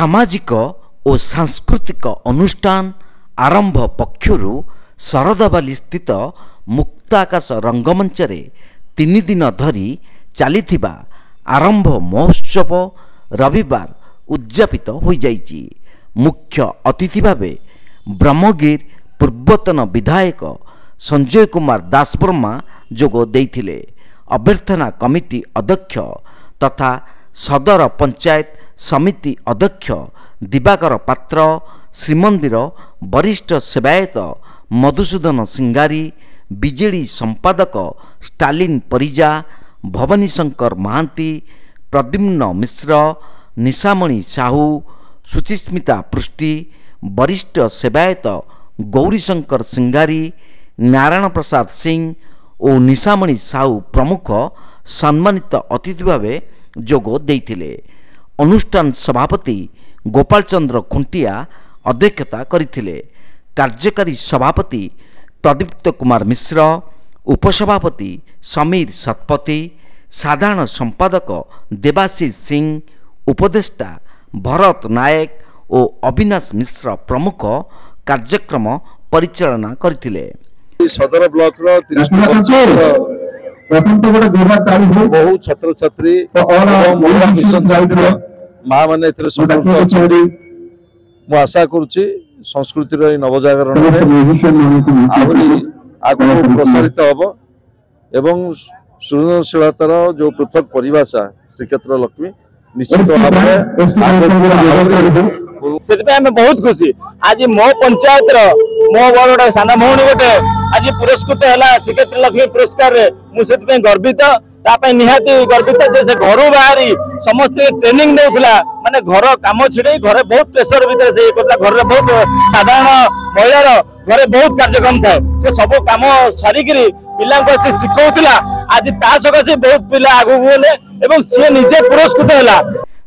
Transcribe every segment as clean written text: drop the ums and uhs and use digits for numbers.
सामाजिक और सांस्कृतिक अनुष्ठान आरंभ पक्षरु शरदबाली स्थित मुक्ताकाश रंगमंच रे 3 दिन धरी चलीथिबा आरंभ महोत्सव रविवार उद्यापित हो जाइछि। मुख्य अतिथि भावे ब्रह्मगिर पूर्वतन विधायक संजय कुमार दासवर्मा जोग देइथिले। अभ्यर्थना कमिटी अध्यक्ष तथा सदर पंचायत समिति अध्यक्ष दिवाकर पात्र, श्रीमंदिर वरिष्ठ सेवायत मधुसूदन सिंगारी, बीजेडी संपादक स्टालिन परिजा, भवानी शंकर महांती, प्रद्युम्न मिश्र, निशामणि साहू, सुचिस्मिता पृष्टि, वरिष्ठ सेवायत गौरीशंकर सिंगारी, नारायण प्रसाद सिंह और निशामणि साहू प्रमुख सम्मानित अतिथि भावे जोग देइथिले। अनुष्ठान सभापति गोपाल चंद्र खुंटिया अध्यक्षता करिथिले। कार्यकारी सभापति प्रदीप्त कुमार मिश्र, उपसभापति समीर सतपति, साधारण संपादक देवाशीष सिंह, उपदेष्टा भरत नायक और अविनाश मिश्र प्रमुख कार्यक्रम परिचालना करथिले। सदर ब्लॉक रो 30 बहु छात्र छात्री महिला मिशन छात्र माँ मैंने मु आशा करुच्ची संस्कृति नवजागरण आगु प्रसारित हम एवं सृजनशीलतार जो पृथक परिभाषा श्रीक्षेत्र लक्ष्मी निश्चित भाव बहुत खुशी। आज मो पंचायत मो बड़ सान भौणी गोटे आज पुरस्कृत है श्रीक्षेत्र लक्ष्मी पुरस्कार मुझे गर्वित निहाती गर्वित जे घर बाहरी समस्त ट्रेनिंग देउथला माने घर काम छिड़े घर बहुत प्रेशर भीतर से घर बहुत साधारण महिलार घर बहुत कार्यक्रम थाए से सब काम सरिकी पिला से शिखौला आज ता सकाशे बहुत पिला आगु गले एवं सी निजे पुरस्कृत है।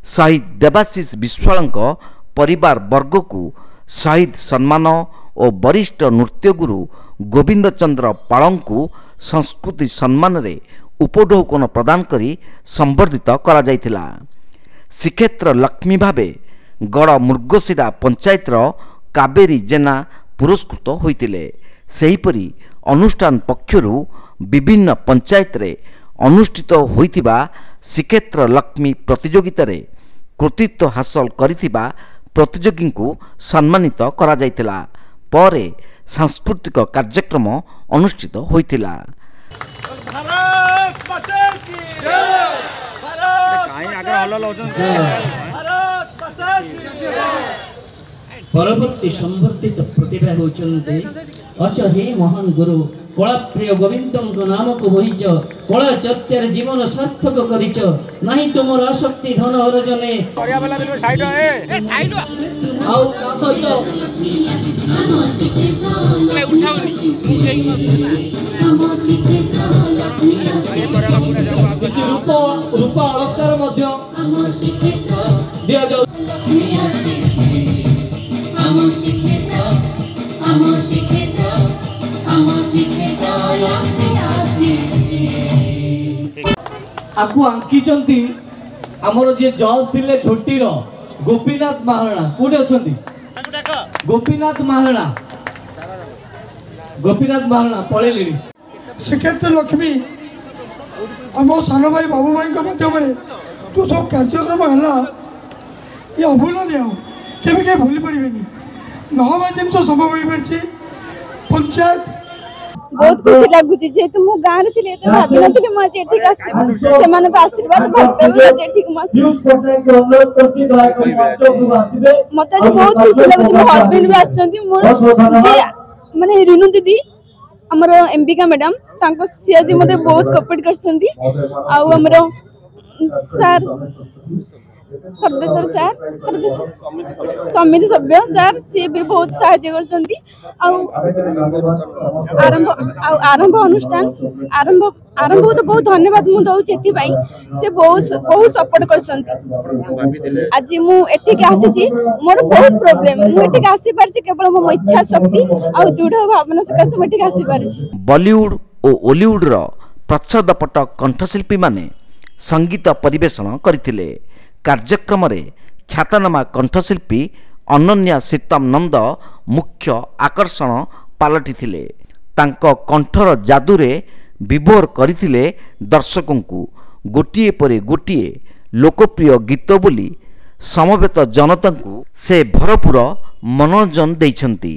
शहीद देवाशीष विश्वालक परिवार वर्ग को शहीद सम्मान और वरिष्ठ नृत्यगुरु गोविंद चंद्र पाल को संस्कृति सम्मान रे उपढौकन प्रदान करी संबर्धित करा जायतिला। श्रीक्षेत्र लक्ष्मी भावे गड़ मुर्गशिरा पंचायत कावेरी जेना पुरस्कृत होइतिले। सेहीपरि अनुष्ठान पक्षरु विभिन्न पंचायत रे अनुष्ठित होइतिबा श्रीक्षेत्र लक्ष्मी प्रतियोगिता रे कृतित्व हासिल करितिबा प्रतियोगी को सम्मानित करा जायतिला। परे सांस्कृतिक कार्यक्रम अनुष्ठित होइतिला। परवर्ती संवर्धित प्रतिभा होचंते अच्छा हे महान गुरु कला प्रिय गोविंदम को नाम को बहिच कला चर्चार जीवन सार्थक करिच नाही तुमर आसक्ति धन अर्जने करिया वाला बिल्कुल साइड ए साइड आउ सहित ले उठाउनी रूप अलंकार मध्य दिया जाउ आपको आंकीचंती हमर जे जज थिले झोटीर गोपीनाथ महाराणा कोठे अछंती गोपीनाथ महाराणा पळेलेनी श्रीक्षेत्र लक्ष्मी आम सान भाई बाबू भाई माध्यम तो सब कार्यक्रम है ये अभूलनीय केवे भूली पारे नहबा जिनस संभव हो पारे पंचायत बहुत खुशी लगुच जेहेतु मु गाँव थे भाभी नी मुझे से आशीर्वाद मत बहुत खुशी लगुच मो हजबैंड भी आसचे माने रिनू दीदी आमर एमपिका मैडम सी आज मत बहुत कोऑपरेट कर सर सर्वेश्वर सर समिति सभ्य सर सी भी बहुत साहाय्य आरंभ अनुष्ठान आरंभ तो बहुत धन्यवाद मुझे दौर से बहुत सपोर्ट कर आज मुझे आसी मोर बहुत प्रोब्लेम मुझे आसी पार्टी केवल मो इच्छा शक्ति और दृढ़ भावना सकाश मुझे आसी पार्टी। बॉलीवुड और ओलीवुड रो प्रच्छदपट कंठशिल्पी माने संगीत परिवेषण करथिले। कार्यक्रम रे ଖ୍ୟାତନାମା କଣ୍ଠଶିଳ୍ପୀ ଅନନ୍ୟା ସୀତମ ନନ୍ଦ ମୁଖ୍ୟ ଆକର୍ଷଣ ପାଲଟିଥିଲେ। ତାଙ୍କ କଣ୍ଠର ଯାଦୁରେ ବିଭୋର କରିଥିଲେ ଦର୍ଶକଙ୍କୁ। ଗୋଟିଏ ପରେ ଗୋଟିଏ ଲୋକପ୍ରିୟ ଗୀତ ବୋଲି ସମବେତ ଜନତାଙ୍କୁ ସେ ଭରପୁର ମନୋରଞ୍ଜନ ଦେଇଛନ୍ତି।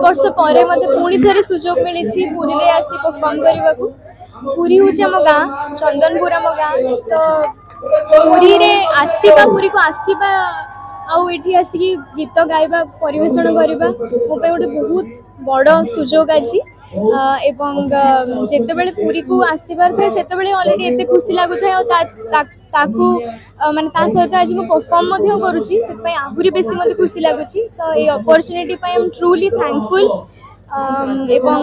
वर्ष पर मत पुणी थे सुजोग मिली पुरी में आसी परफॉर्म करने को। पुरी हूँ आम गाँ चंदनपुर आम गाँ तो पुरी रे आसीबा पुरी को आसीबा आउ एठी आसिकी गीत गाइबा परिवेषण करबा मो पे गोटे बहुत बड़ सुजोग आज एवं जेते बेले पुरी को आसीबार थे सेते बेले ऑलरेडी एते खुशी लागु थे और ताकू माने ता सहित आज मो परफॉर्म मध्य करूची से पय आहुरी बेसी मते खुशी लागुची। तो ए अपॉर्चुनिटी पय आई एम ट्रूली थैंकफुल एवं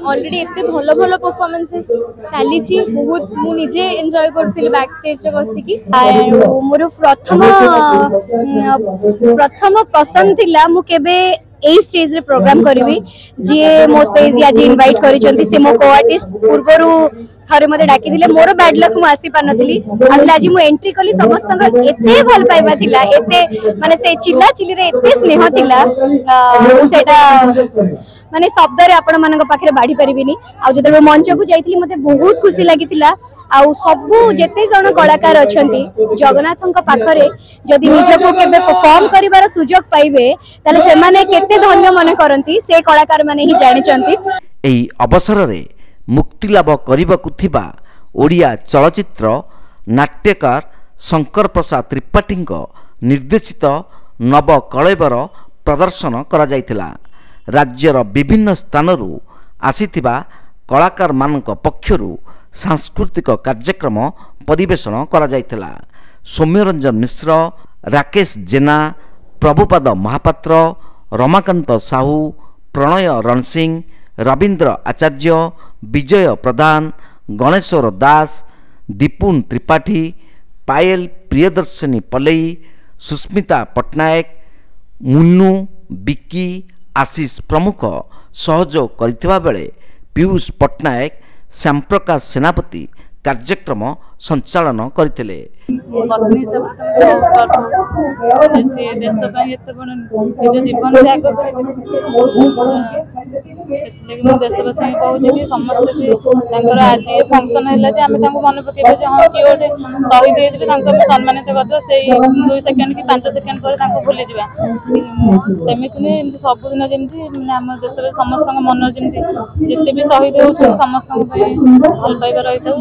ऑलरेडी एते भलो भलो परफॉर्मेंसेस चली छी बहुत मु निजे एन्जॉय करथिल बैक स्टेज रे बसी की। मोर प्रथम पसंद थिला मु केबे ए स्टेज रे प्रोग्राम करिवि जे मो स्टेज आज इनवाइट करिसंती से मो को आर्टिस्ट पूर्वरु थरे मते डाकी दिले मोर बैड लक मु आसी पानथली आज मु एंट्री कली समस्त एते भल पाइबा थिला एते माने से चिल्ला चिल्ली रे एते स्नेह थिला मु सेटा माने शब्द रे आपण मानक पाखरे बाढी परिबिनी आ जते मंच को जाइथिली मते बहुत खुशी लागिथिला आ सबु जेते जण कलाकार अछंती जगन्नाथଙ୍କ पाखरे जदि निजको केबे परफॉर्म करिवार सुजोग पाइबे ताले से माने केते धन्य मन करंती से कलाकार माने ही जानि चंती। एही अवसर रे मुक्ति लाभ करिबाकु थिबा ओडिया चलचित्र नाट्यकार शंकर प्रसाद त्रिपाठीଙ୍କ निर्देशित नव कलेबर प्रदर्शन करा जायतिला। राज्यर विभिन्न स्थानरू आसीथिबा कलाकार मानक पक्षरु सांस्कृतिक कार्यक्रम परिवेषण करा जायतिला। सौम्यरंजन मिश्र, राकेश जेना, प्रभुपाद महापात्र, रमाकांत साहू, प्रणय रणसिंह, रवींद्र आचार्य, विजय प्रधान, गणेश्वर दास, दीपुन त्रिपाठी, पायल प्रियदर्शनी पलई, सुस्मिता पट्टनायक, मुन्नू, बिक्की, आशीष प्रमुख सहयोग करथिबा बेले पीयूष पट्टनायक, श्यामप्रकाश सेनापति कार्यक्रम संचालन करथिले। पत्नी सब से देश निज जीवन त्याग देशवासी कहूँ कि समस्त आज ये फंक्शन है आम मन पकेबा हाँ किए गोटे शहीद होते सम्मानित करदे से 2 सेकेंड कि 5 सेकेंड पर भूली जावा सेमती नुहे सबुदिन जमी आम देश समस्त मन जमी जिते भी शहीद हो समस्त भल पाइबा रही था।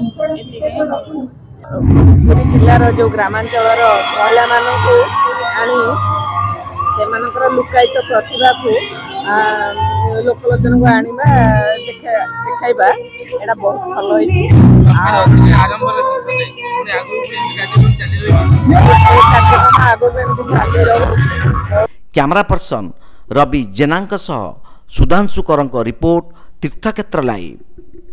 पुरी जिलार जो ग्रामांचल महिला मानक आनी से लुकायित प्रतिभा को लोकलोचन को आनिबा देखाइबा एटा बहुत भल होइछि। कैमरा पर्सन रवि जेना सह सुधांशुकर रिपोर्ट तीर्थक्षेत्र लाइव।